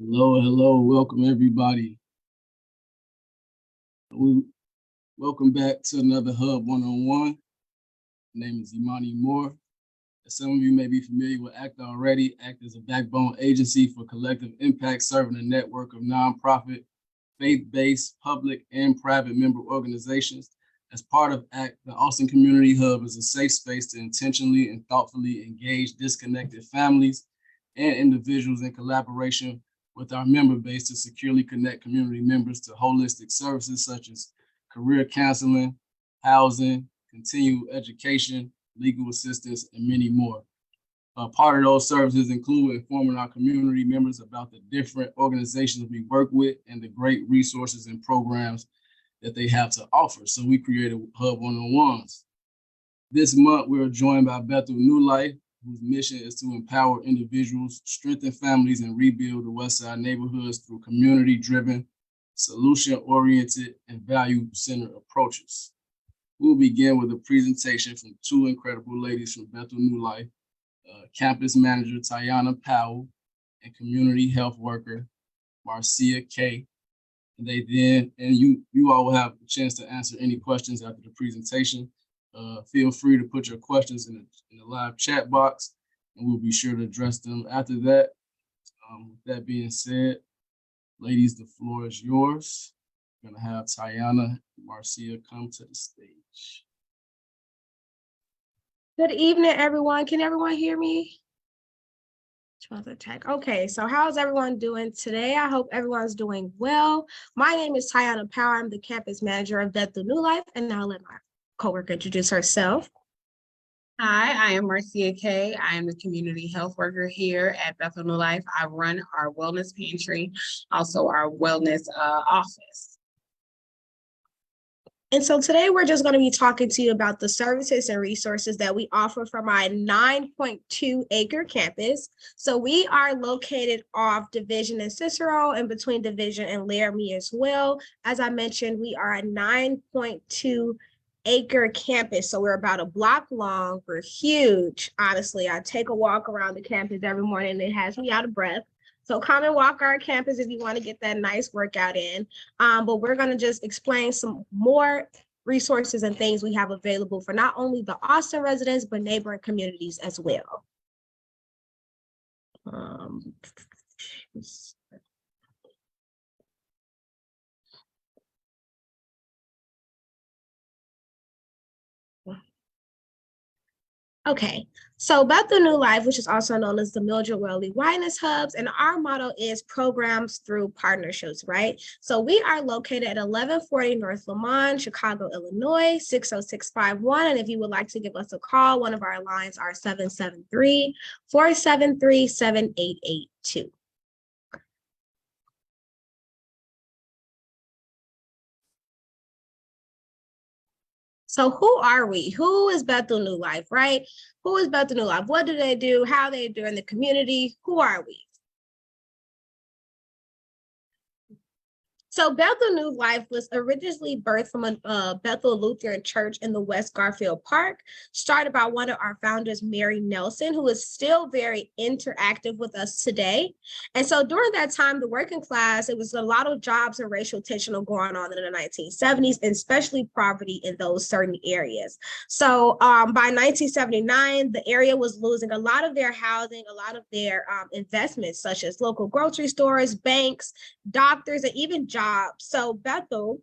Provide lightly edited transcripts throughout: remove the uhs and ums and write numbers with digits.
Hello, hello, welcome everybody. Welcome back to another Hub One-on-One. My name is Imani Moore. As some of you may be familiar with ACT already, ACT is a backbone agency for collective impact, serving a network of nonprofit, faith-based, public, and private member organizations. As part of ACT, the Austin Community Hub is a safe space to intentionally and thoughtfully engage disconnected families and individuals in collaboration with our member base to securely connect community members to holistic services such as career counseling, housing, continued education, legal assistance, and many more. Part of those services include informing our community members about the different organizations we work with and the great resources and programs that they have to offer. So we created Hub One-on-Ones. This month, we're joined by Bethel New Life, whose mission is to empower individuals, strengthen families, and rebuild the Westside neighborhoods through community-driven, solution-oriented, and value-centered approaches. We'll begin with a presentation from two incredible ladies from Bethel New Life, campus manager Tiana Powell and community health worker Marcia Kay. And you all will have a chance to answer any questions after the presentation. Feel free to put your questions in the live chat box, and we'll be sure to address them after that. With that being said, ladies, the floor is yours. I'm gonna have Tiana and Marcia come to the stage. Good evening, everyone. Can everyone hear me? Okay, so how's everyone doing today? I hope everyone's doing well. My name is Tiana Powell. I'm the campus manager of Bethel New Life, and now let my coworker introduce herself. Hi, I am Marcia Kay. I am the community health worker here at Bethel New Life. I run our wellness pantry, also our wellness office. And so today we're just going to be talking to you about the services and resources that we offer from our 9.2 acre campus. So we are located off Division and Cicero and between Division and Laramie as well. As I mentioned, we are a 9.2 acre campus. So we're about a block long. We're huge. Honestly, I take a walk around the campus every morning and it has me out of breath. So come and walk our campus if you want to get that nice workout in. But we're going to just explain some more resources and things we have available for not only the Austin residents, but neighboring communities as well. Okay, so Bethel New Life, which is also known as the Mildred Wiley Wellness Hubs, and our motto is programs through partnerships, right? So we are located at 1140 North Lamont, Chicago, Illinois, 60651. And if you would like to give us a call, one of our lines are 773-473-7882. So who are we? Who is Bethel New Life, right? Who is Bethel New Life? What do they do? How they do in the community? Who are we? So Bethel New Life was originally birthed from a Bethel Lutheran church in the West Garfield Park, started by one of our founders, Mary Nelson, who is still very interactive with us today. And so during that time, the working class, it was a lot of jobs and racial tension going on in the 1970s, and especially poverty in those certain areas. So by 1979, the area was losing a lot of their housing, a lot of their investments, such as local grocery stores, banks, doctors, and even jobs. So Bethel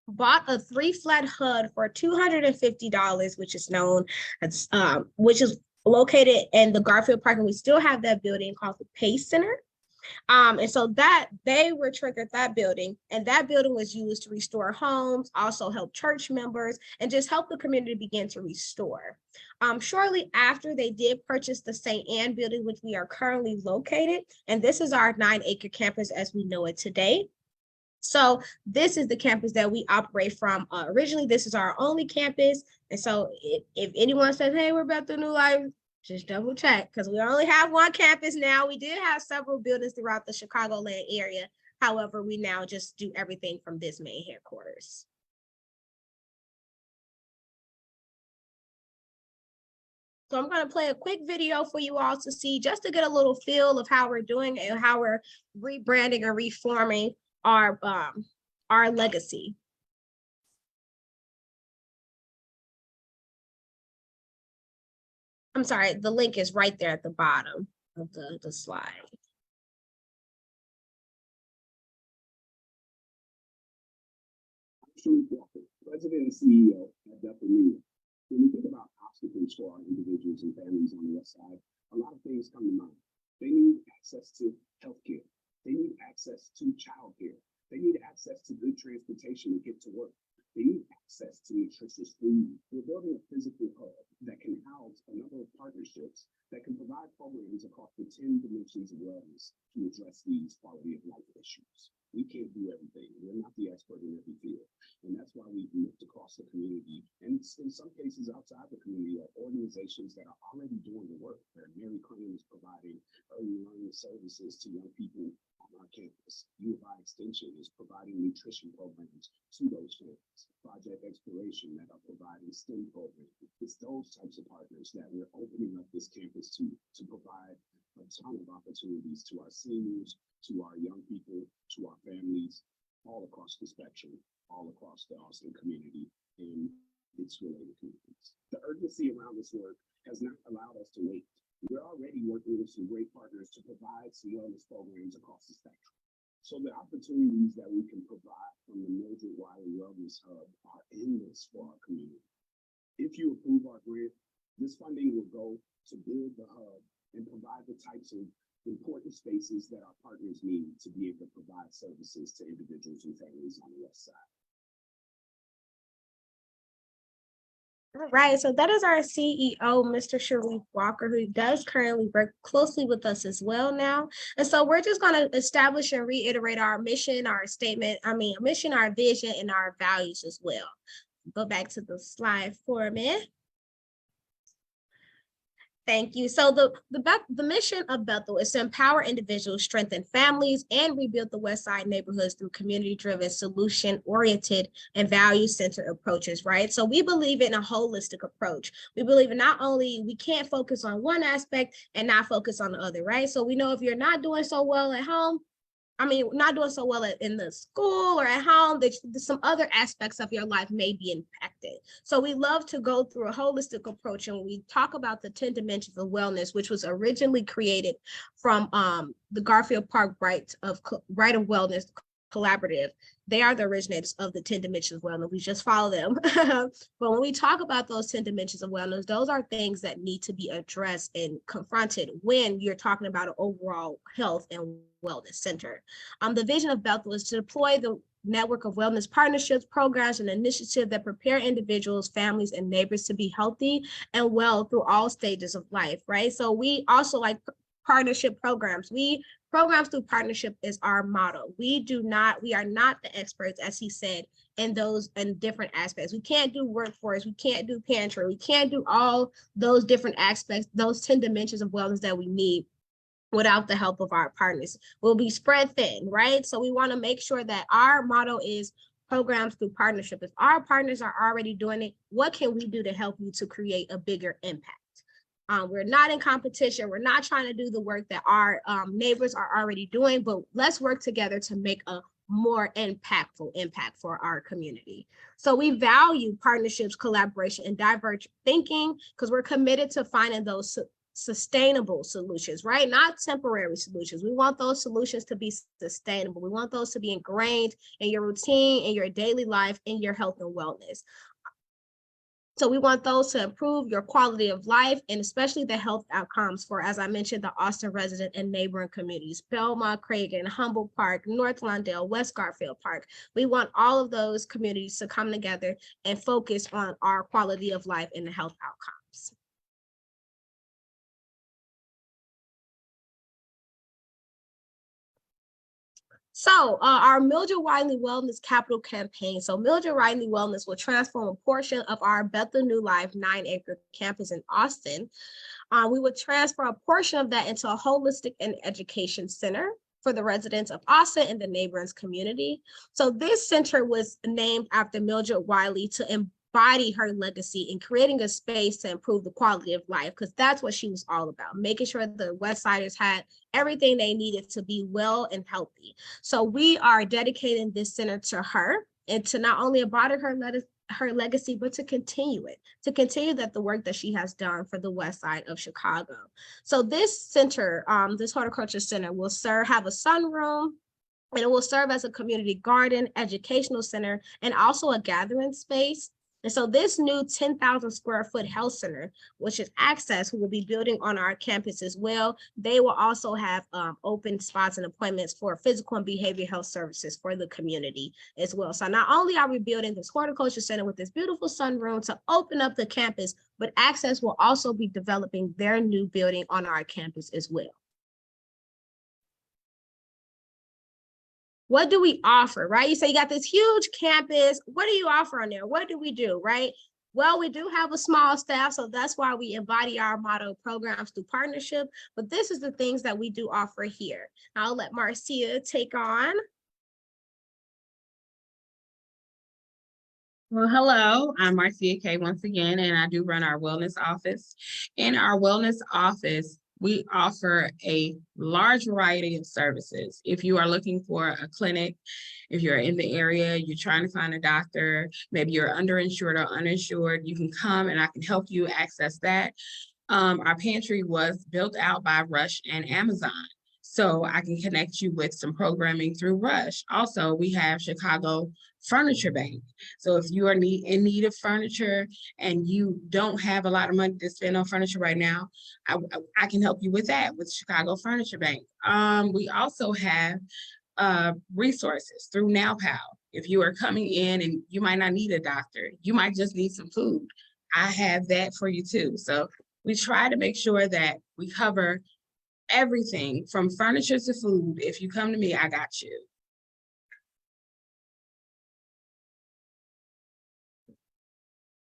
bought a 3-flat HUD for $250, which is known as, which is located in the Garfield Park, and we still have that building called the Pace Center. And so that they were triggered that building, and that building was used to restore homes, also help church members, and just help the community begin to restore. Shortly after, they did purchase the St. Anne building, which we are currently located, and this is our 9-acre campus as we know it today. So this is the campus that we operate from. Originally, this is our only campus. And so if anyone says, hey, we're Bethel New Life, just double check, because we only have one campus now. We did have several buildings throughout the Chicagoland area. However, we now just do everything from this main headquarters. So I'm going to play a quick video for you all to see, just to get a little feel of how we're doing and how we're rebranding and reforming our legacy. I'm sorry, the link is right there at the bottom of the slide. President and CEO at Bethel New Life. When we think about obstacles for our individuals and families on the West Side, a lot of things come to mind. They need access to healthcare. They need access to childcare. They need access to good transportation to get to work. They need access to nutritious food. We're building a physical hub that can house a number of partnerships that can provide programs across the 10 dimensions of wellness to address these quality of life issues. We can't do everything. We're not the expert in every field. And that's why we've looked across the community, and in some cases outside the community, are organizations that are already doing the work. Where Mary Clean is providing early learning services to young people on our campus. U of I Extension is providing nutrition programs to those families. Project Exploration that are providing STEM programs. It's those types of partners that we're opening up this campus to provide a ton of opportunities to our seniors, to our young people, to our families, all across the spectrum, all across the Austin community and its related communities. The urgency around this work has not allowed us to wait. We're already working with some great partners to provide some wellness programs across the spectrum. So the opportunities that we can provide from the Mildred Wiley Wellness Hub are endless for our community. If you approve our grant, this funding will go to build the hub and provide the types of important spaces that our partners need to be able to provide services to individuals and families on the West Side. All right, so that is our CEO, Mr. Sharif Walker, who does currently work closely with us as well now. And so we're just going to establish and reiterate our mission, our statement, mission, our vision, and our values as well. Go back to the slide for a minute. Thank you. So the mission of Bethel is to empower individuals, strengthen families, and rebuild the West Side neighborhoods through community-driven, solution-oriented, and value-centered approaches, right? So we believe in a holistic approach. We believe in not only we can't focus on one aspect and not focus on the other, right? So we know if you're not doing so well at home, not doing so well in the school or at home, that some other aspects of your life may be impacted. So we love to go through a holistic approach, and when we talk about the 10 dimensions of wellness, which was originally created from the Garfield Park Right of Wellness Collaborative. They are the originators of the 10 dimensions of wellness. We just follow them. But when we talk about those 10 dimensions of wellness, those are things that need to be addressed and confronted when you're talking about an overall health and wellness center. The vision of Bethel is to deploy the network of wellness partnerships, programs, and initiatives that prepare individuals, families, and neighbors to be healthy and well through all stages of life, right? So we also like partnership programs. Programs through partnership is our motto. We are not the experts, as he said, in different aspects. We can't do workforce, we can't do pantry, we can't do all those different aspects, those 10 dimensions of wellness that we need without the help of our partners. We'll be spread thin, right? So we want to make sure that our motto is programs through partnership. If our partners are already doing it, what can we do to help you to create a bigger impact? We're not in competition. We're not trying to do the work that our neighbors are already doing, but let's work together to make a more impactful impact for our community. So we value partnerships, collaboration, and divergent thinking because we're committed to finding those sustainable solutions, right? Not temporary solutions. We want those solutions to be sustainable. We want those to be ingrained in your routine, in your daily life, in your health and wellness. So we want those to improve your quality of life and especially the health outcomes for, as I mentioned, the Austin resident and neighboring communities, Belmont, Cragen, Humboldt Park, North Lawndale, West Garfield Park. We want all of those communities to come together and focus on our quality of life and the health outcomes. So our Mildred Wiley Wellness Capital Campaign. So Mildred Wiley Wellness will transform a portion of our Bethel New Life 9-acre campus in Austin. We would transfer a portion of that into a holistic and education center for the residents of Austin and the neighboring community. So this center was named after Mildred Wiley to embody her legacy in creating a space to improve the quality of life, because that's what she was all about, making sure the Westsiders had everything they needed to be well and healthy. So we are dedicating this center to her, and to not only embody her legacy, but to continue that the work that she has done for the West Side of Chicago. So this center, this horticulture center, will have a sunroom, and it will serve as a community garden, educational center, and also a gathering space. And so this new 10,000 square foot health center, which is Access, who will be building on our campus as well, they will also have open spots and appointments for physical and behavioral health services for the community as well. So not only are we building this horticulture center with this beautiful sunroom to open up the campus, but Access will also be developing their new building on our campus as well. What do we offer, right? You say you got this huge campus. What do you offer on there? What do we do, right? Well, we do have a small staff, so that's why we embody our motto programs through partnership. But this is the things that we do offer here. I'll let Marcia take on. Well, hello, I'm Marcia K once again, and I do run our wellness office. In our wellness office, we offer a large variety of services. If you are looking for a clinic, if you're in the area, you're trying to find a doctor, maybe you're underinsured or uninsured, you can come and I can help you access that. Our pantry was built out by Rush and Amazon, so I can connect you with some programming through Rush. Also, we have Chicago Furniture Bank. So if you are in need of furniture and you don't have a lot of money to spend on furniture right now, I can help you with that with Chicago Furniture Bank. We also have resources through NowPal. If you are coming in and you might not need a doctor, you might just need some food, I have that for you too. So we try to make sure that we cover everything from furniture to food. If you come to me, I got you.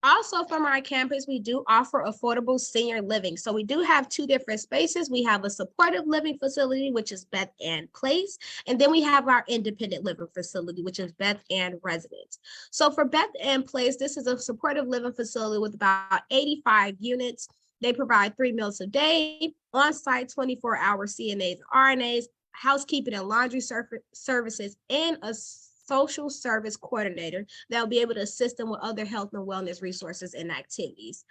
Also from our campus, we do offer affordable senior living. So we do have two different spaces. We have a supportive living facility, which is Beth Ann Place. And then we have our independent living facility, which is Beth Ann Residence. So for Beth Ann Place, this is a supportive living facility with about 85 units. They provide 3 meals a day, on-site 24-hour CNAs and RNAs, housekeeping and laundry services, and a social service coordinator that will be able to assist them with other health and wellness resources and activities.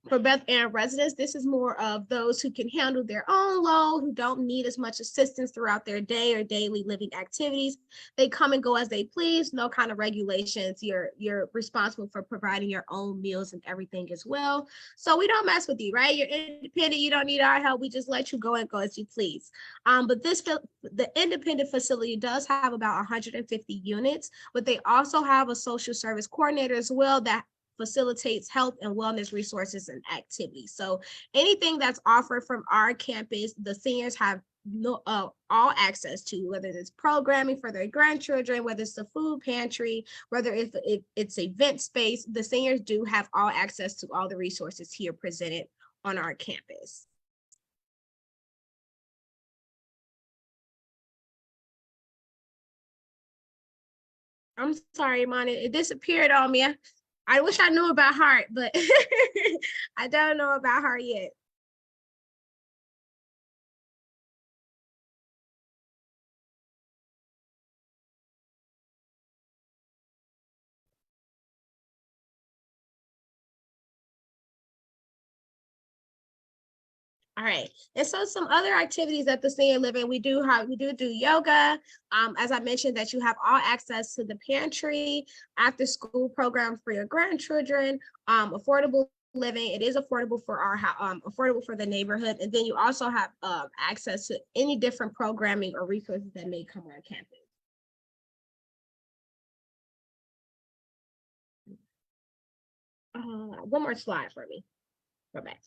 For Beth Ann residents, this is more of those who can handle their own load, who don't need as much assistance throughout their day or daily living activities. They come and go as they please, no kind of regulations. You're responsible for providing your own meals and everything as well. So we don't mess with you, right? You're independent, you don't need our help. We just let you go and go as you please. But the independent facility does have about 150 units, but they also have a social service coordinator as well that facilitates health and wellness resources and activities. So anything that's offered from our campus, the seniors have all access to, whether it's programming for their grandchildren, whether it's the food pantry, whether it's event space, the seniors do have all access to all the resources here presented on our campus. I'm sorry, Imani, it disappeared on me. I wish I knew about heart, but I don't know about heart yet. All right, and so some other activities at the senior living, we do yoga. As I mentioned, that you have all access to the pantry, after school programs for your grandchildren, affordable living. It is affordable for affordable for the neighborhood, and then you also have access to any different programming or resources that may come on campus. One more slide for me. Go back.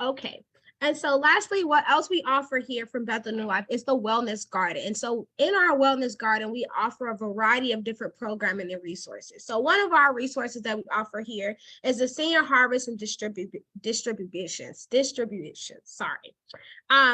Okay, and so lastly, what else we offer here from Bethel New Life is the Wellness Garden. And so in our Wellness Garden, we offer a variety of different programming and resources. So one of our resources that we offer here is the Senior Harvest and distribution. Sorry.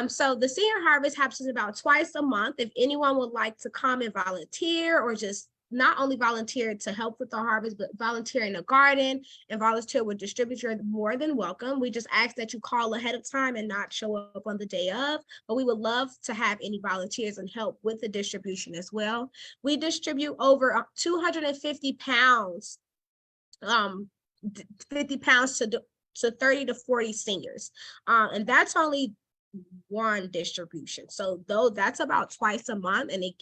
So the Senior Harvest happens about twice a month. If anyone would like to come and volunteer or just not only volunteer to help with the harvest, but volunteer in the garden and volunteer with distributors, you're more than welcome. We just ask that you call ahead of time and not show up on the day of, but we would love to have any volunteers and help with the distribution as well. We distribute over 250 pounds, 50 pounds to 30 to 40 seniors. And that's only one distribution. So though that's about twice a month, and it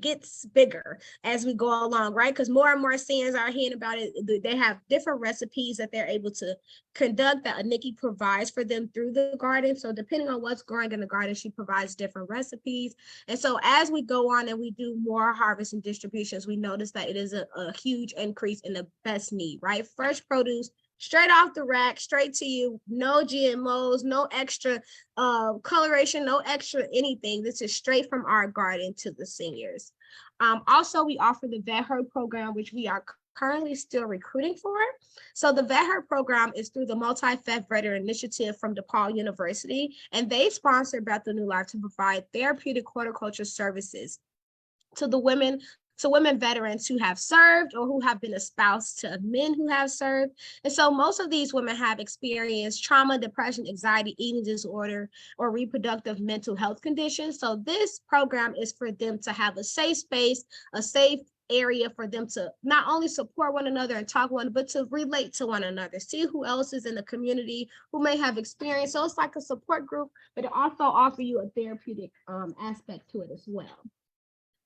gets bigger as we go along, right? Because more and more seniors are hearing about it. They have different recipes that they're able to conduct that Nikki provides for them through the garden. So depending on what's growing in the garden, she provides different recipes. And so as we go on and we do more harvest and distributions, we notice that it is a huge increase in the best need, right? Fresh produce, straight off the rack, straight to you, no GMOs, no extra coloration, no extra anything. This is straight from our garden to the seniors. Also, we offer the Vet Herd program, which we are currently still recruiting for. So the Vet Herd program is through the Multi-Vet Veteran Initiative from DePaul University, and they sponsor Bethel New Life to provide therapeutic horticulture services to the women veterans who have served or who have been espoused to men who have served. And so most of these women have experienced trauma, depression, anxiety, eating disorder, or reproductive mental health conditions. So this program is for them to have a safe space, a safe area for them to not only support one another and talk one, but to relate to one another, see who else is in the community who may have experience. So it's like a support group, but it also offers you a therapeutic aspect to it as well.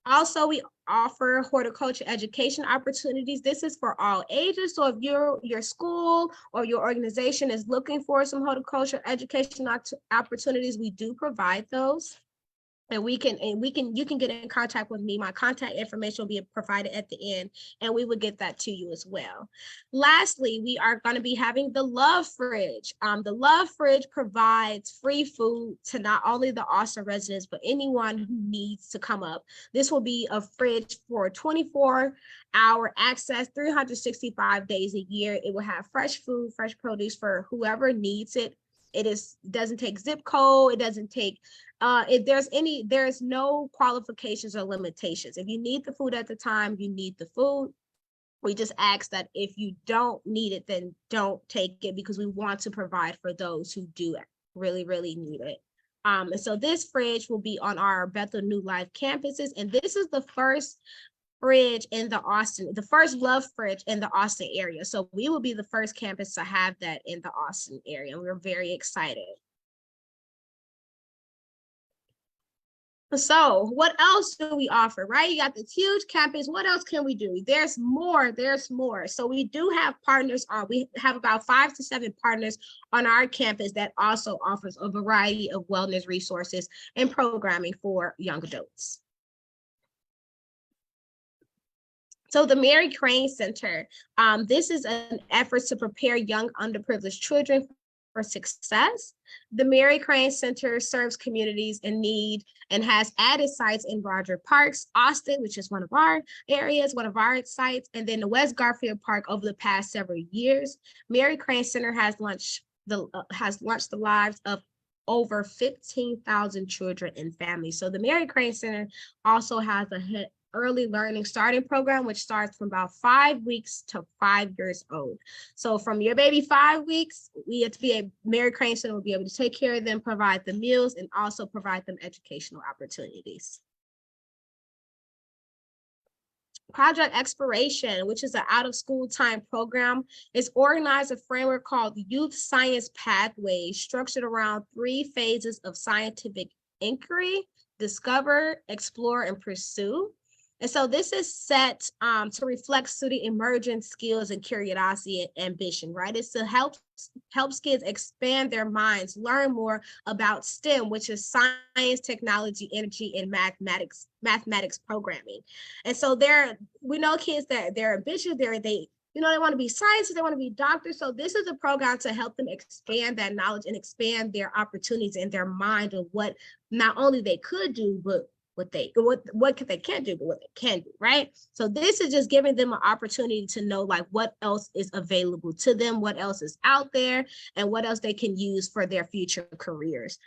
Also, we offer horticulture education opportunities. This is for all ages. So if your school or your organization is looking for some horticulture education opportunities, we do provide those. And you can get in contact with me. My contact information will be provided at the end, and we will get that to you as well. Lastly, we are going to be having the Love Fridge. The Love Fridge provides free food to not only the Austin residents, but anyone who needs to come up. This will be a fridge for 24-hour access, 365 days a year. It will have fresh food, fresh produce for whoever needs it. It doesn't take zip code. It doesn't take, there's no qualifications or limitations. If you need the food at the time, you need the food. We just ask that if you don't need it, then don't take it, because we want to provide for those who do really, really need it. And so this fridge will be on our Bethel New Life campuses. And this is the first fridge in the first Love Fridge in the Austin area. So we will be the first campus to have that in the Austin area, and we're very excited. So what else do we offer, right? You got this huge campus. What else can we do? There's more. So we do have partners we have about 5 to 7 partners on our campus that also offers a variety of wellness resources and programming for young adults. So the Mary Crane Center, this is an effort to prepare young underprivileged children for success. The Mary Crane Center serves communities in need and has added sites in Roger Parks, Austin, which is one of our areas, one of our sites, and then the West Garfield Park over the past several years. Mary Crane Center has launched the lives of over 15,000 children and families. So the Mary Crane Center also has a early learning starting program, which starts from about 5 weeks to 5 years old. So from your baby 5 weeks, Mary Crane Center will be able to take care of them, provide them meals, and also provide them educational opportunities. Project Exploration, which is an out-of-school time program, is organized a framework called the Youth Science Pathway, structured around 3 phases of scientific inquiry: discover, explore, and pursue. And so this is set to reflect student emergent skills and curiosity and ambition, right? It's to help kids expand their minds, learn more about STEM, which is science, technology, energy, and mathematics programming. And so we know kids that they're ambitious, they want to be scientists, they want to be doctors. So this is a program to help them expand that knowledge and expand their opportunities in their mind of what not only they could do, but what they can't do, but what they can do, right? So this is just giving them an opportunity to know like what else is available to them, what else is out there, and what else they can use for their future careers.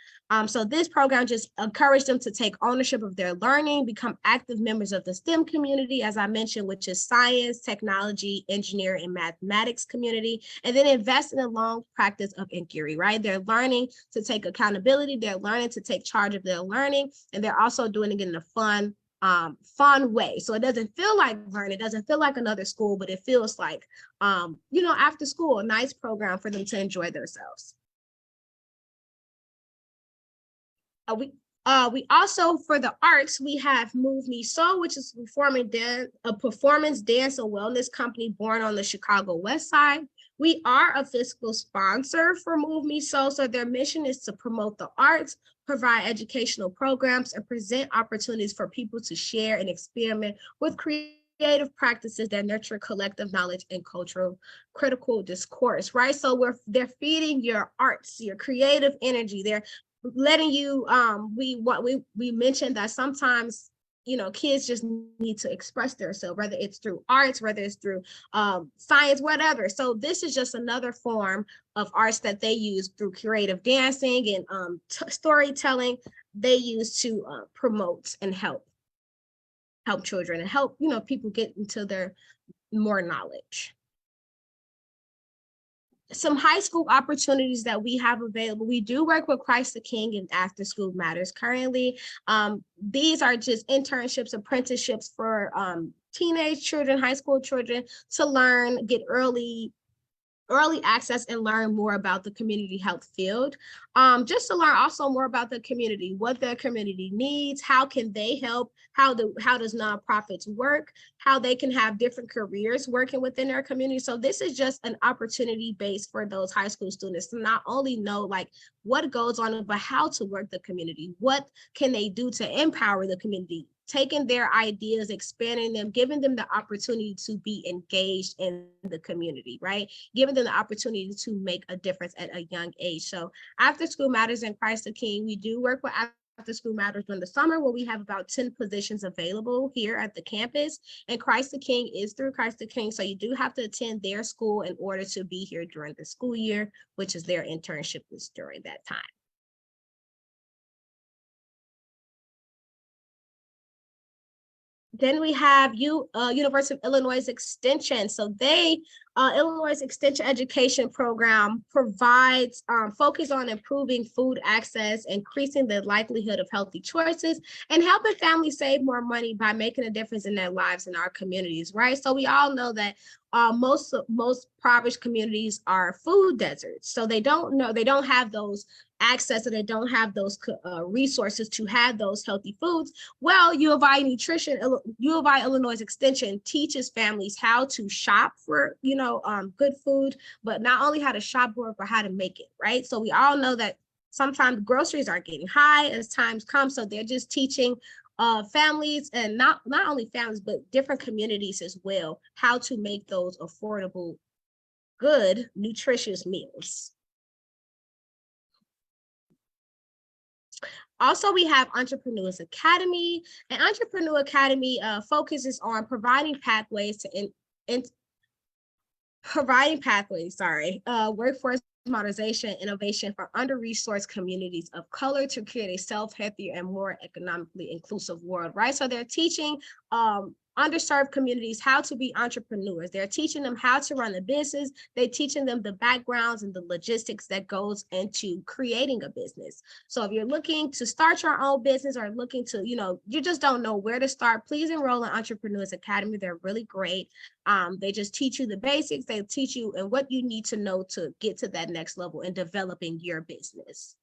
So this program just encouraged them to take ownership of their learning, become active members of the STEM community, as I mentioned, which is science, technology, engineering, and mathematics community, and then invest in a long practice of inquiry, right? They're learning to take accountability, they're learning to take charge of their learning, and they're also doing it in a fun way. So it doesn't feel like learning, it doesn't feel like another school, but it feels like, after school, a nice program for them to enjoy themselves. We also, for the arts, we have Move Me So, which is a performance dance and wellness company born on the Chicago West Side. We are a fiscal sponsor for Move Me So. So their mission is to promote the arts, provide educational programs, and present opportunities for people to share and experiment with creative practices that nurture collective knowledge and cultural critical discourse, right? So they're feeding your arts, your creative energy. They're letting you, we mentioned that sometimes, kids just need to express themselves, whether it's through arts, whether it's through science, whatever. So this is just another form of arts that they use through creative dancing and storytelling. They use to promote and help children and help, people get into their more knowledge. Some high school opportunities that we have available. We do work with Christ the King and After School Matters currently. These are just internships, apprenticeships for teenage children, high school children to learn, get early access and learn more about the community health field. Just to learn also more about the community, what their community needs, how can they help, how does nonprofits work, how they can have different careers working within their community. So this is just an opportunity base for those high school students to not only know like what goes on, but how to work the community. What can they do to empower the community? Taking their ideas, expanding them, giving them the opportunity to be engaged in the community, right? Giving them the opportunity to make a difference at a young age. So After School Matters and Christ the King, we do work with After School Matters during the summer, where we have about 10 positions available here at the campus. And Christ the King is through Christ the King. So you do have to attend their school in order to be here during the school year, which is their internship is during that time. Then we have University of Illinois Extension. So Illinois Extension Education Program provides focus on improving food access, increasing the likelihood of healthy choices, and helping families save more money by making a difference in their lives and our communities, right? So we all know that most impoverished communities are food deserts. So they don't have those access, and they don't have those resources to have those healthy foods. Well, U of I Illinois Extension teaches families how to shop for, good food, but not only how to shop for it, but how to make it, right? So we all know that sometimes groceries are getting high as times come. So they're just teaching families, and not only families, but different communities as well, how to make those affordable, good, nutritious meals. Also, we have Entrepreneurs Academy, and Entrepreneur Academy focuses on providing pathways workforce modernization, innovation for under-resourced communities of color to create a healthier and more economically inclusive world, right? So they're teaching underserved communities how to be entrepreneurs. They're teaching them how to run a business. They're teaching them the backgrounds and the logistics that goes into creating a business. So if you're looking to start your own business, or looking to, you just don't know where to start, please enroll in Entrepreneurs Academy. They're really great. They just teach you the basics. They teach you and what you need to know to get to that next level in developing your business.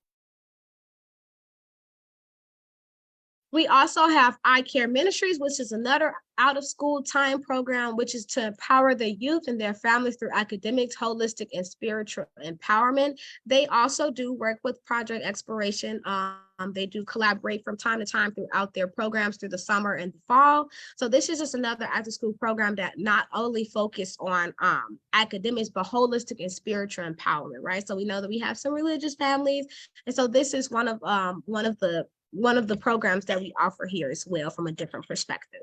We also have ICARE Ministries, which is another out-of-school time program, which is to empower the youth and their families through academics, holistic, and spiritual empowerment. They also do work with Project Exploration. They do collaborate from time to time throughout their programs through the summer and the fall. So this is just another after-school program that not only focus on academics, but holistic and spiritual empowerment, right? So we know that we have some religious families, and so this is one of the one of the programs that we offer here as well from a different perspective.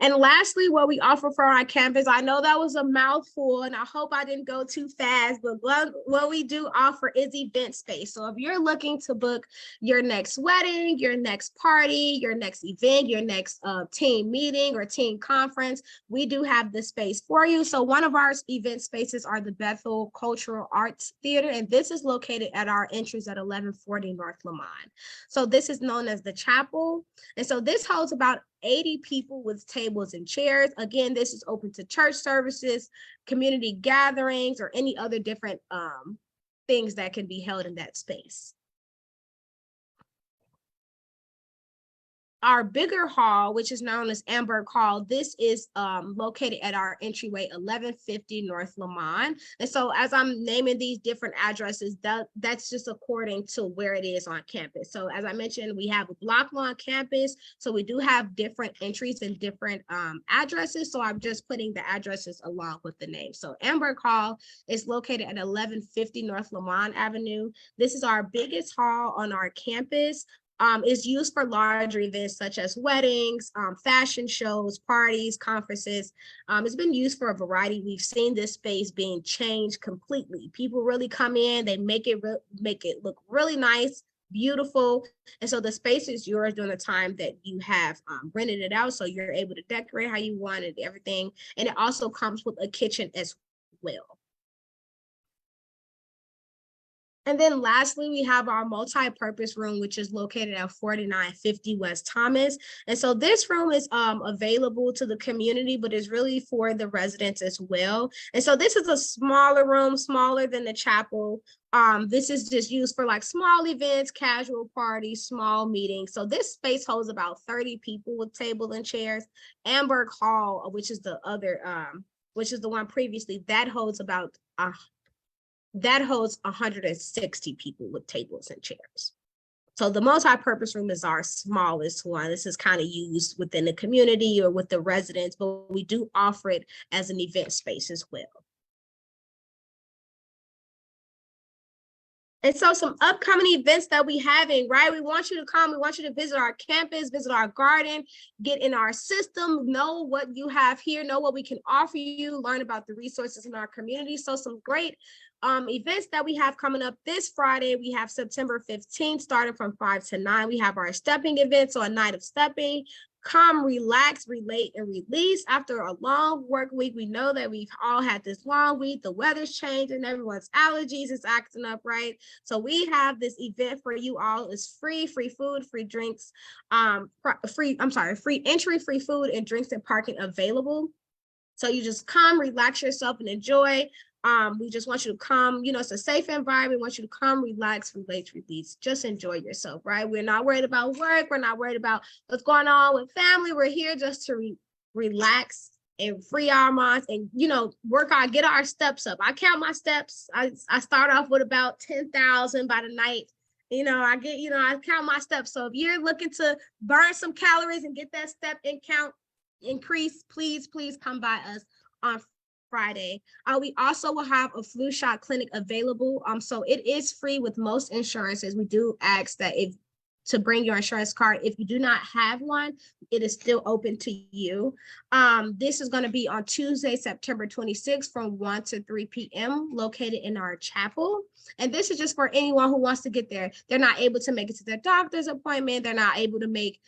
And lastly, what we offer for our campus, I know that was a mouthful and I hope I didn't go too fast, but what we do offer is event space. So if you're looking to book your next wedding, your next party, your next event, your next team meeting or team conference, we do have the space for you. So one of our event spaces are the Bethel Cultural Arts Theater, and this is located at our entrance at 1140 North Lamont. So this is known as the chapel. And so this holds about 80 people with tables and chairs. Again, this is open to church services, community gatherings, or any other different things that can be held in that space. Our bigger hall, which is known as Amberg Hall, this is located at our entryway 1150 North Lamont. And so as I'm naming these different addresses, that's just according to where it is on campus. So as I mentioned, we have a block on campus. So we do have different entries and different addresses. So I'm just putting the addresses along with the name. So Amberg Hall is located at 1150 North Lamont Avenue. This is our biggest hall on our campus. Is used for larger events such as weddings, fashion shows, parties, conferences. It's been used for a variety. We've seen this space being changed completely. People really come in, they make it look really nice, beautiful. And so the space is yours during the time that you have rented it out. So you're able to decorate how you want it, everything. And it also comes with a kitchen as well. And then lastly, we have our multi-purpose room, which is located at 4950 West Thomas. And so this room is available to the community, but is really for the residents as well. And so this is a smaller room, smaller than the chapel. This is just used for like small events, casual parties, small meetings. So this space holds about 30 people with tables and chairs. Amberg Hall, which is the other, which is the one previously, that holds about 160 people with tables and chairs. So the multi-purpose room is our smallest one. This is kind of used within the community or with the residents, but we do offer it as an event space as well. And so some upcoming events that we having, right? We want you to come, we want you to visit our campus, visit our garden, get in our system, know what you have here, know what we can offer you, learn about the resources in our community. So some great events that we have coming up this Friday. We have September 15th, starting from 5 to 9. We have our stepping event, so a night of stepping. Come, relax, relate, and release. After a long work week, we know that we've all had this long week. The weather's changing, everyone's allergies is acting up, right? So we have this event for you all. It's free food, free drinks, free entry, free food and drinks and parking available. So you just come, relax yourself, and enjoy. We just want you to come, you know, it's a safe environment. We want you to come, relax, relate, release, just enjoy yourself, right? We're not worried about work. We're not worried about what's going on with family. We're here just to relax and free our minds and, you know, work out, get our steps up. I count my steps. I start off with about 10,000 by the night. You know, I count my steps. So if you're looking to burn some calories and get that step and count increase, please come by us on Friday. We also will have a flu shot clinic available. So it is free with most insurances. We do ask that to bring your insurance card. If you do not have one, it is still open to you. This is going to be on Tuesday, September 26th from 1 to 3 p.m. located in our chapel. And this is just for anyone who wants to get there. They're not able to make it to their doctor's appointment. They're not able to make,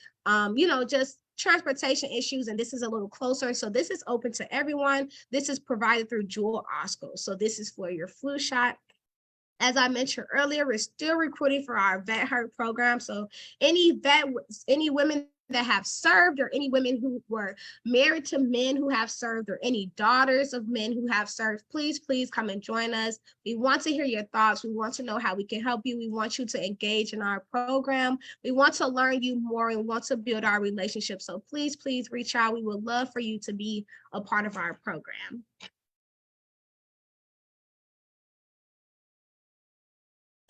just transportation issues, and this is a little closer. So this is open to everyone. This is provided through Jewel Osco. So this is for your flu shot. As I mentioned earlier, we're still recruiting for our Vet Hurt program. So any women that have served, or any women who were married to men who have served, or any daughters of men who have served, please come and join us. We want to hear your thoughts. We want to know how we can help you. We want you to engage in our program. We want to learn you more and want to build our relationship. So please reach out. We would love for you to be a part of our program.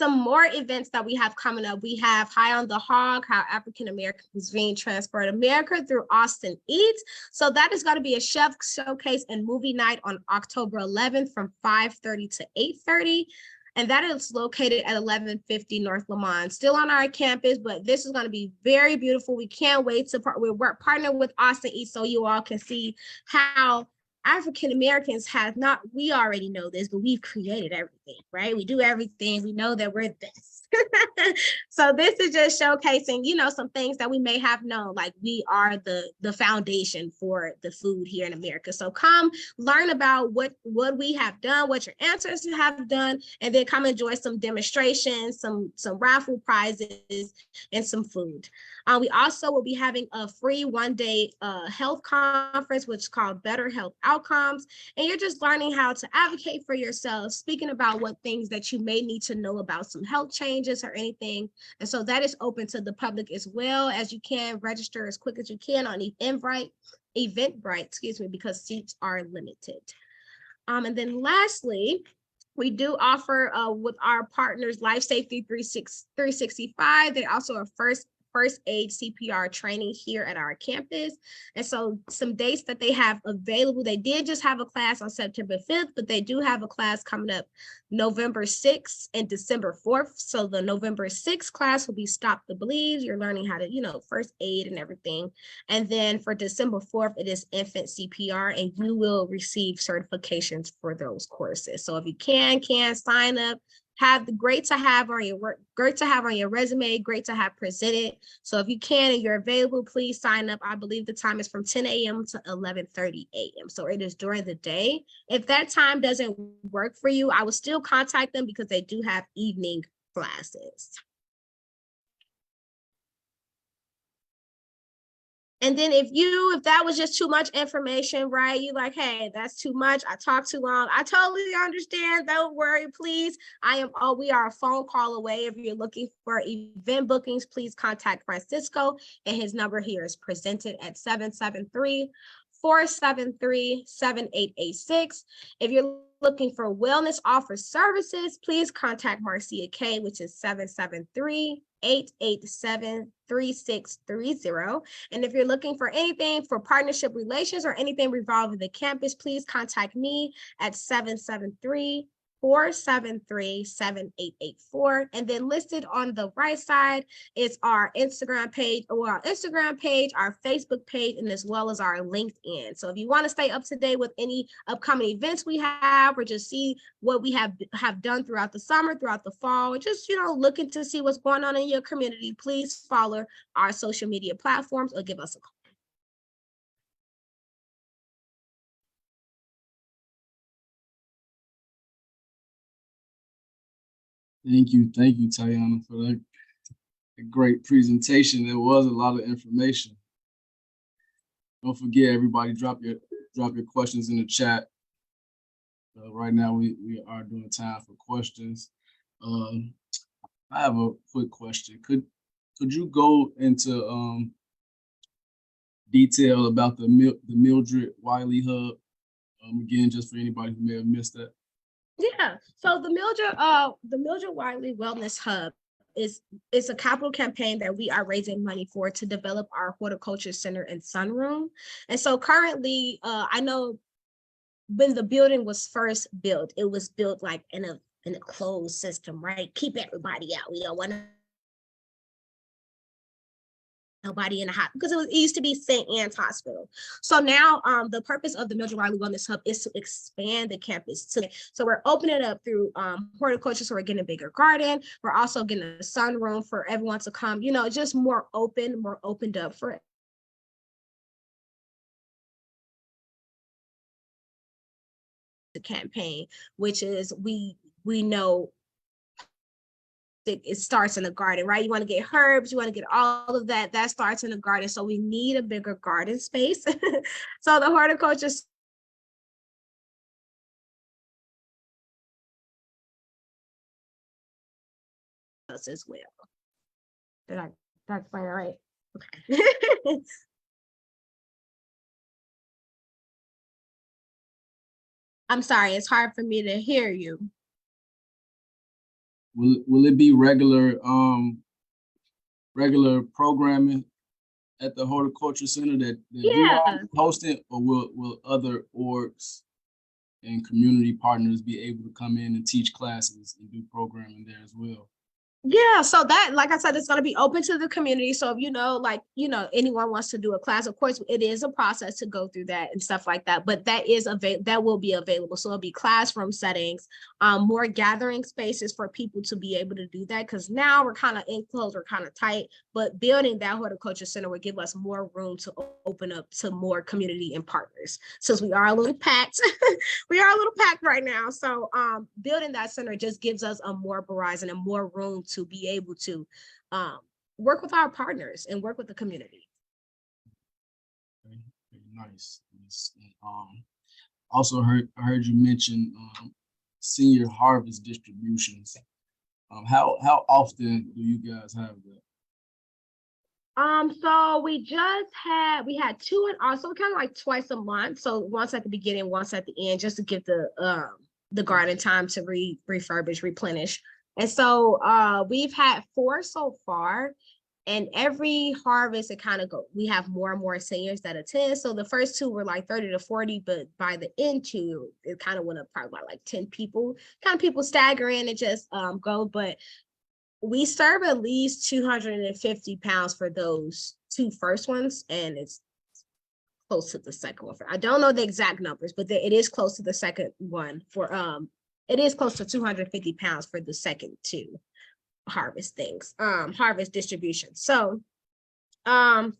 Some more events that we have coming up. We have High on the Hog, how African Americans being transferred America through Austin Eats. So that is going to be a chef showcase and movie night on October 11th from 5:30 to 8:30. And that is located at 1150 North Lamont, still on our campus, but this is going to be very beautiful. We can't wait to we're partnered with Austin East so you all can see how African Americans have not, we already know this, but we've created everything, right? We do everything. We know that we're this. So this is just showcasing, you know, some things that we may have known, like we are the foundation for the food here in America. So come learn about what we have done, what your ancestors have done, and then come enjoy some demonstrations, some raffle prizes, and some food. We also will be having a free one-day health conference, which is called Better Health Outcomes. And you're just learning how to advocate for yourself, speaking about what things that you may need to know about some health changes or anything. And so that is open to the public as well. As you can register as quick as you can on Eventbrite, because seats are limited. And then lastly, we do offer with our partners Life Safety 365. They also are first aid CPR training here at our campus. And so some dates that they have available, they did just have a class on September 5th, but they do have a class coming up November 6th and December 4th. So the November 6th class will be Stop the Bleed. You're learning how to, you know, first aid and everything. And then for December 4th, it is infant CPR, and you will receive certifications for those courses. So if you can sign up. Great to have on your resume, great to have presented. So if you can and you're available, please sign up. I believe the time is from 10 a.m. to 11:30 a.m. So it is during the day. If that time doesn't work for you, I will still contact them because they do have evening classes. And then if that was just too much information, right? You like, hey, that's too much. I talked too long. I totally understand. Don't worry, please. We are a phone call away. If you're looking for event bookings, please contact Francisco, and his number here is presented at 773-473-7886. If you're looking for wellness offer services, please contact Marcia K, which is 773-887-3630. And if you're looking for anything for partnership relations or anything revolving the campus, please contact me at 773-473-7884. And then listed on the right side is our Instagram page, our Facebook page, and as well as our LinkedIn. So if you want to stay up to date with any upcoming events we have, or just see what we have done throughout the summer, throughout the fall, just, you know, looking to see what's going on in your community, please follow our social media platforms or give us a call. Thank you, Tayana, for that great presentation. There was a lot of information. Don't forget, everybody, drop your questions in the chat. Right now, we are doing time for questions. I have a quick question. Could you go into detail about the Mildred Wiley Hub again, just for anybody who may have missed that? Yeah, so the Mildred Wiley Wellness Hub is a capital campaign that we are raising money for to develop our horticulture center and sunroom. And so currently, I know when the building was first built, it was built like in a closed system, right? Keep everybody out. We don't want nobody in the hospital, because it used to be St. Anne's Hospital. So now the purpose of the Mildred Wiley Wellness Hub is to expand the campus. So we're opening it up through horticulture, so we're getting a bigger garden. We're also getting a sunroom for everyone to come, you know, just more opened up for the campaign, which is we know it starts in the garden, right? You want to get herbs, you want to get all of that. That starts in the garden. So we need a bigger garden space. So the horticulture as well. Did I explain it right? Okay. I'm sorry, it's hard for me to hear you. Will it be regular programming at the horticulture center that you are hosting, or will other orgs and community partners be able to come in and teach classes and do programming there as well? Yeah, so that, like I said, it's going to be open to the community. So if anyone wants to do a class, of course, it is a process to go through that and stuff like that. But that will be available. So it'll be classroom settings, more gathering spaces for people to be able to do that. Because now we're kind of enclosed, we're kind of tight. But building that horticulture center would give us more room to open up to more community and partners. Since we are a little packed, right now. So building that center just gives us a more horizon and more room to be able to work with our partners and work with the community. Very, very nice. Also I heard you mention senior harvest distributions. How often do you guys have that? So we had two, and also kind of like twice a month. So once at the beginning, once at the end, just to give the garden time to refurbish, replenish. And so we've had 4 so far, and every harvest we have more and more seniors that attend. So the first 2 were like 30 to 40, but by the end 2, it kind of went up probably by like 10 people, kind of people stagger in and just go. But we serve at least 250 pounds for those 2 first ones, and it's close to the second one. I don't know the exact numbers, but it is close to the second one for it is close to 250 pounds for the second 2 harvest distribution. So I'm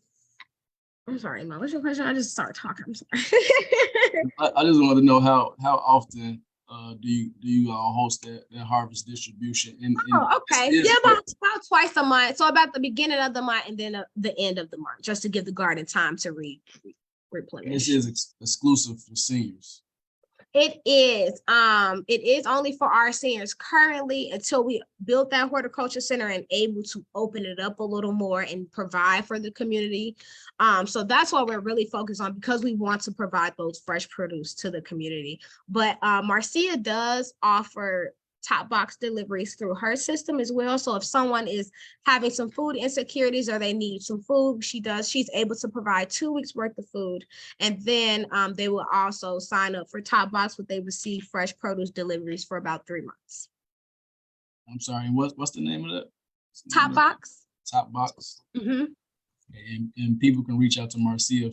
sorry, Emma, what's your question? I just started talking. I'm sorry. I just wanted to know how often do you all host that harvest distribution? Okay. Yeah, about twice a month. So about the beginning of the month and then the end of the month, just to give the garden time to replenish. This is exclusive for seniors. It is. It is only for our seniors currently until we build that horticulture center and able to open it up a little more and provide for the community. So that's what we're really focused on, because we want to provide those fresh produce to the community. But Marcia does offer top box deliveries through her system as well. So if someone is having some food insecurities or they need some food, she's able to provide 2 weeks worth of food. And then they will also sign up for top box, where they receive fresh produce deliveries for about 3 months. I'm sorry, what's the name of that? Top box. Top box. Mm-hmm. And people can reach out to Marcia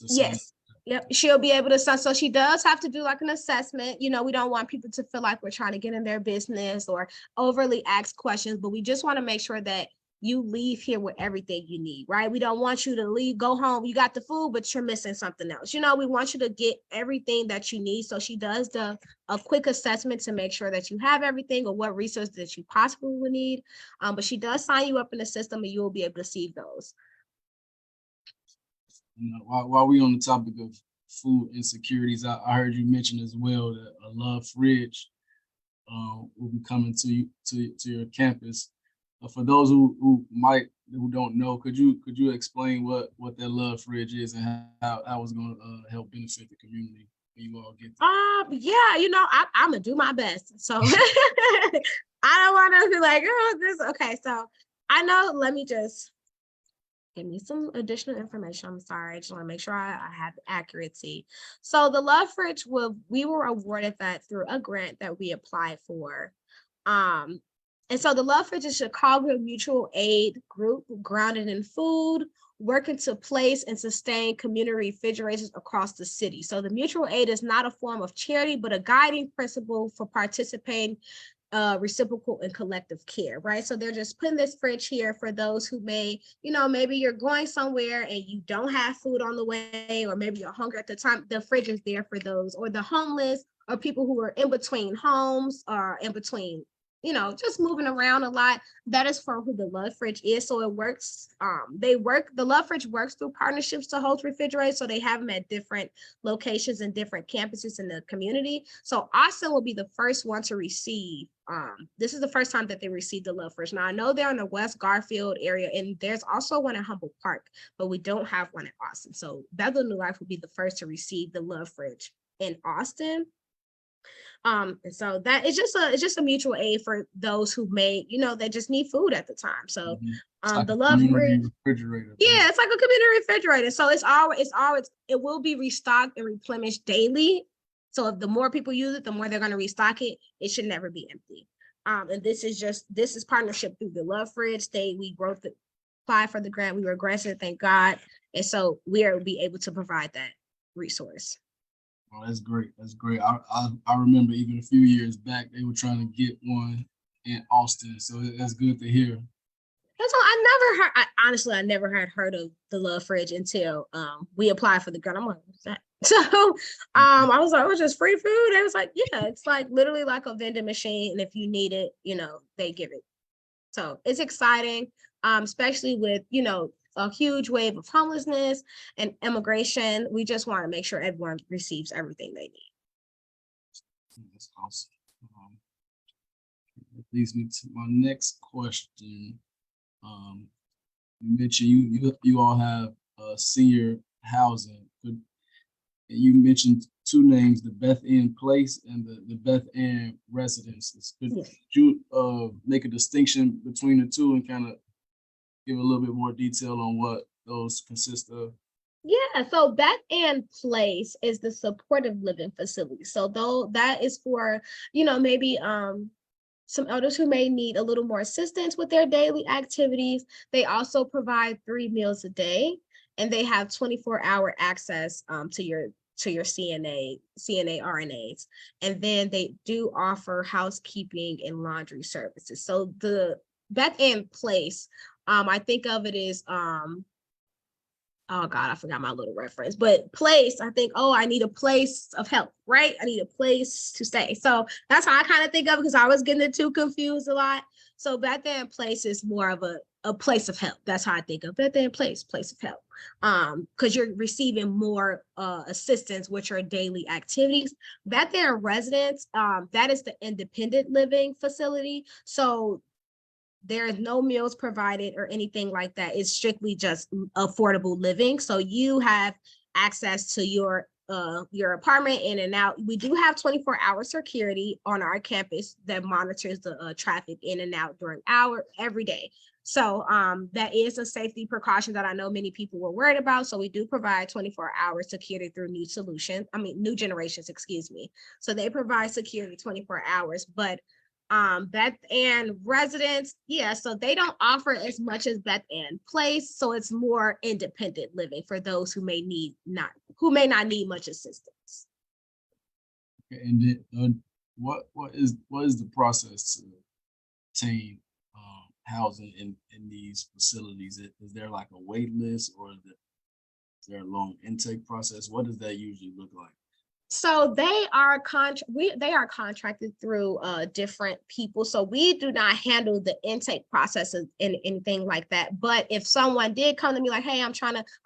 Yes. Yep, she'll be able to. So she does have to do like an assessment. We don't want people to feel like we're trying to get in their business or overly ask questions, but we just want to make sure that you leave here with everything you need, right? We don't want you to go home, you got the food, but you're missing something else. We want you to get everything that you need. So she does a quick assessment to make sure that you have everything or what resources that you possibly would need. But she does sign you up in the system, and you will be able to see those. While we're on the topic of food insecurities, I heard you mention as well that a Love Fridge will be coming to your campus. For those who don't know, could you explain what that Love Fridge is and how it's going to help benefit the community when you all get there? Yeah, I'm gonna do my best. So I don't want to be like, oh, this. Okay, so I know. Let me just give me some additional information. I'm sorry. I just want to make sure I have accuracy. So the Love Fridge, we were awarded that through a grant that we applied for. And so the Love Fridge is a Chicago mutual aid group grounded in food, working to place and sustain community refrigerators across the city. So the mutual aid is not a form of charity, but a guiding principle for participating reciprocal and collective care, right? So they're just putting this fridge here for those who maybe you're going somewhere and you don't have food on the way, or maybe you're hungry at the time. The fridge is there for those, or the homeless, or people who are in between homes, or in between, just moving around a lot. That is for who the Love Fridge is. So it works. The Love Fridge works through partnerships to host refrigerators. So they have them at different locations and different campuses in the community. So Austin will be the first one to receive. This is the first time that they received the Love Fridge. Now I know they're in the West Garfield area, and there's also one in Humboldt Park, but we don't have one in Austin. So Bethel New Life will be the first to receive the Love Fridge in Austin. And so that it's just a mutual aid for those who may, they just need food at the time. So like the Love Fridge, refrigerator. yeah, it's like a community refrigerator. So it will be restocked and replenished daily. So if the more people use it, the more they're going to restock it. It should never be empty. And this is partnership through the Love Fridge. We wrote the apply for the grant. We were granted, thank God. And so we will be able to provide that resource. Oh, that's great. That's great. I remember even a few years back, they were trying to get one in Austin. So that's good to hear. And so honestly, I never had heard of the Love Fridge until we applied for the grant. I'm like, what's that? So I was like, oh, just free food. They was like, yeah, it's like literally like a vending machine. And if you need it, they give it. So it's exciting, especially with, a huge wave of homelessness and immigration. We just want to make sure everyone receives everything they need. That's awesome. That leads me to my next question. You mentioned you all have senior housing. And you mentioned two names, the Beth Ann Place and the Beth Ann Residences. Could you make a distinction between the two and kind of give a little bit more detail on what those consist of? Yeah, so Beth Ann Place is the supportive living facility. So though that is for, maybe some elders who may need a little more assistance with their daily activities. They also provide 3 meals a day, and they have 24-hour access to your CNA RNAs. And then they do offer housekeeping and laundry services. So the Beth Ann Place, I think of it as oh God, I forgot my little reference, but place, I think, oh, I need a place of help, right? I need a place to stay. So that's how I kind of think of it, because I was getting the two confused a lot. So Beth Ann Place is more of a place of help. That's how I think of Beth Ann Place of help. Because you're receiving more assistance with your daily activities. Beth Ann Residence, that is the independent living facility. So there is no meals provided or anything like that. It's strictly just affordable living. So you have access to your apartment in and out. We do have 24-hour security on our campus that monitors the traffic in and out during every day. So that is a safety precaution that I know many people were worried about. So we do provide 24-hour security through New Generations, excuse me. So they provide security 24 hours, but Beth Ann Residence, so they don't offer as much as Beth Ann Place. So it's more independent living for those who may not need much assistance. And then, what is the process to obtain housing in these facilities? Is there like a wait list, or is there a long intake process? What does that usually look like? So they are contracted through different people. So we do not handle the intake process and anything like that. But if someone did come to me like, hey,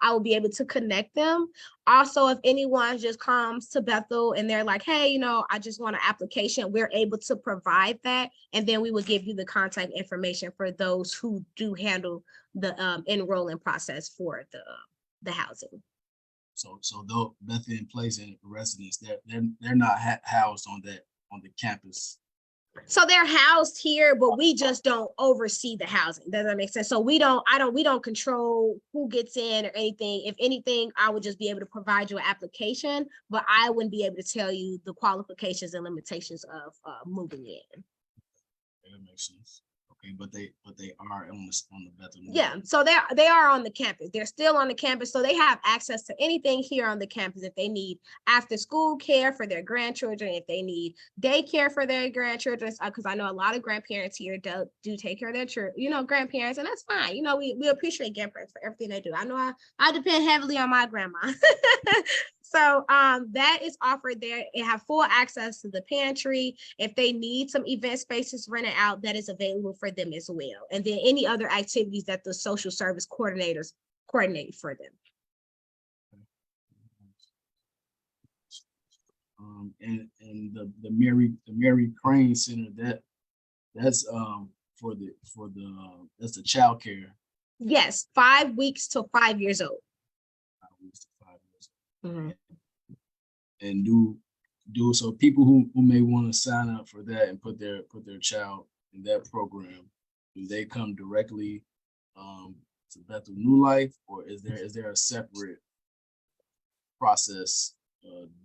I will be able to connect them. Also, if anyone just comes to Bethel and they're like, hey, I just want an application, we're able to provide that. And then we will give you the contact information for those who do handle the enrolling process for the housing. So though Beth Ann Place and Residence, they're not housed on the campus. So they're housed here, but we just don't oversee the housing. Does that make sense? So we don't control who gets in or anything. If anything, I would just be able to provide you an application, but I wouldn't be able to tell you the qualifications and limitations of moving in. That makes sense. Okay, but they are on the Bethel. Yeah, so they are on the campus. They're still on the campus, so they have access to anything here on the campus. If they need after school care for their grandchildren, if they need daycare for their grandchildren, because I know a lot of grandparents here do take care of their grandparents, and that's fine. We appreciate grandparents for everything they do. I know I depend heavily on my grandma. So that is offered there. They have full access to the pantry. If they need some event spaces rented out, that is available for them as well. And then any other activities that the social service coordinators coordinate for them. And the Mary Crane Center, that's for the that's the child care. Yes, 5 weeks to 5 years old. 5 weeks to 5 years old. Mm-hmm. And do so people who may want to sign up for that and put their child in that program, do they come directly to Bethel New Life, or is there a separate process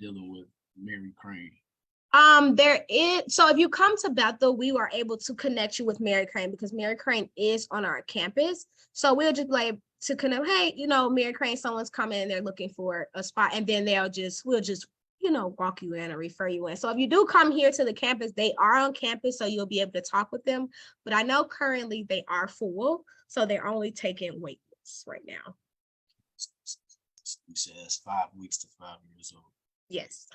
dealing with Mary Crane? There is, so if you come to Bethel, we were able to connect you with Mary Crane because Mary Crane is on our campus. So we'll just like to connect, hey, Mary Crane, someone's coming and they're looking for a spot, and then we'll just walk you in or refer you in. So if you do come here to the campus, they are on campus, so you'll be able to talk with them. But I know currently they are full, so they're only taking wait lists right now. You said it's 5 weeks to 5 years old. Yes.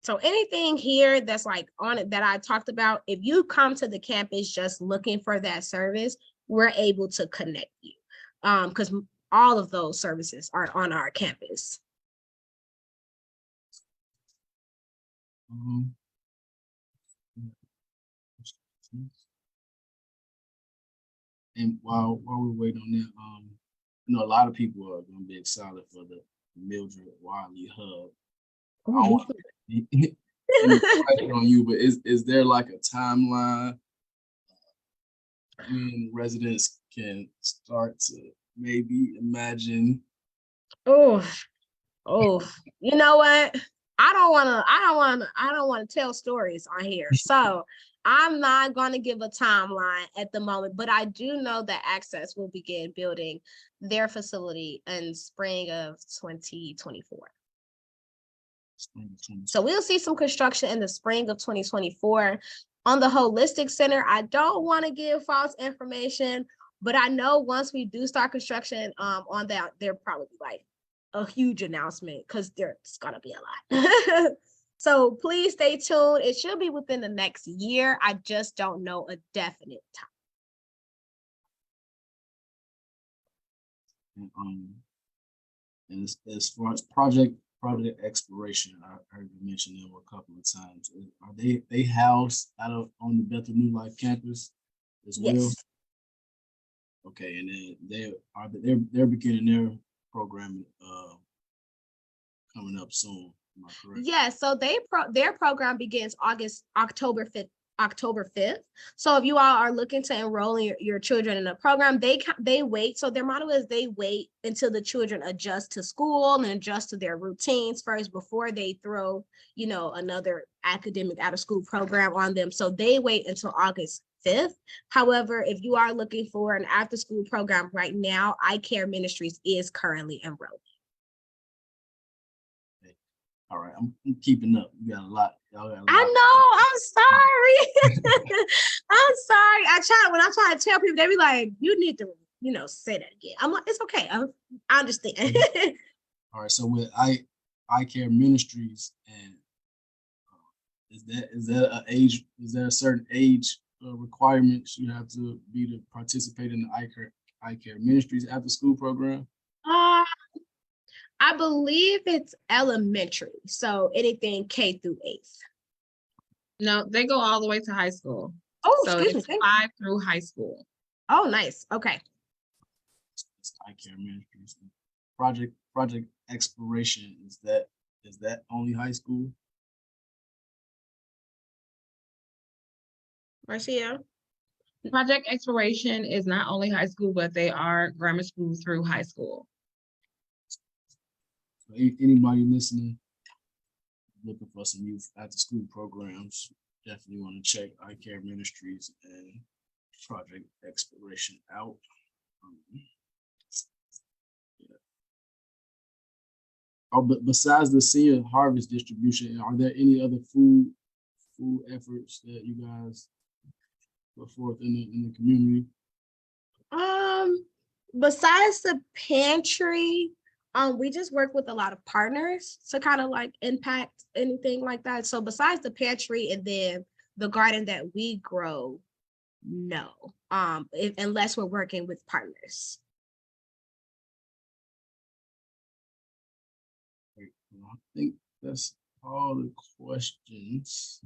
So anything here that's like on it that I talked about, if you come to the campus just looking for that service, we're able to connect you. Because all of those services are on our campus. And while we're waiting on that, a lot of people are going to be excited for the Mildred Wiley hub. I don't want to be on you, but is there like a timeline when residents can start to maybe imagine? Oh, you know what? I don't want to tell stories on here. So I'm not going to give a timeline at the moment, but I do know that Access will begin building their facility in spring of 2024. So we'll see some construction in the spring of 2024. On the Holistic Center, I don't want to give false information, but I know once we do start construction on that, there'll probably be like a huge announcement because there's gonna be a lot. So please stay tuned. It should be within the next year. I just don't know a definite time. And as far as project exploration, I heard you mention them a couple of times. Are they housed on the Bethel New Life campus as well? Yes. Okay, and then they're beginning their program coming up soon. Am I correct? Yeah, so their program begins October 5th. So if you all are looking to enroll your children in a program, they wait. So their motto is they wait until the children adjust to school and adjust to their routines first before they throw, another academic out of school program on them. So they wait until August 5th. However, if you are looking for an after school program right now, ICARE Ministries is currently enrolled. All right, I'm keeping up. You got a lot. Y'all got a lot. I know. I'm sorry. I'm sorry. When I try to tell people, they be like, "You need to, say that again." I'm like, "It's okay. I understand." All right. So with ICARE Ministries, and is that an age? Is there a certain age requirements you have to be to participate in the ICARE Ministries after school program? I believe it's elementary, so anything K through 8th. No, they go all the way to high school. Oh, so excuse me. 5 through high school. Oh, nice. Okay. It's ICARE Ministries. Project exploration, is that only high school? Marcia? Project exploration is not only high school, but they are grammar school through high school. So anybody listening, looking for some youth after school programs, definitely want to check ICARE Ministries and Project Exploration out. But besides the senior harvest distribution, are there any other food efforts that you guys put forth in the community? Besides the pantry, we just work with a lot of partners to kind of like impact anything like that. So besides the pantry and then the garden that we grow, no, unless we're working with partners. I think that's all the questions.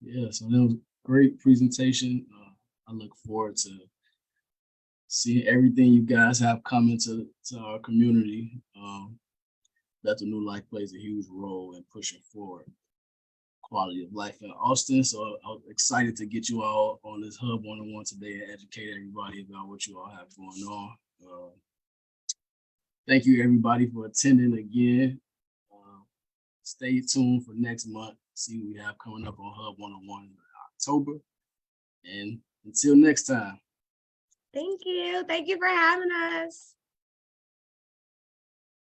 Yeah, so that was a great presentation. I look forward to seeing everything you guys have coming to our community. Bethel New Life plays a huge role in pushing forward quality of life in Austin. So I'm excited to get you all on this Hub 101 today and educate everybody about what you all have going on. Thank you, everybody, for attending again. Stay tuned for next month. See what we have coming up on Hub 101 in October. And until next time. Thank you. Thank you for having us.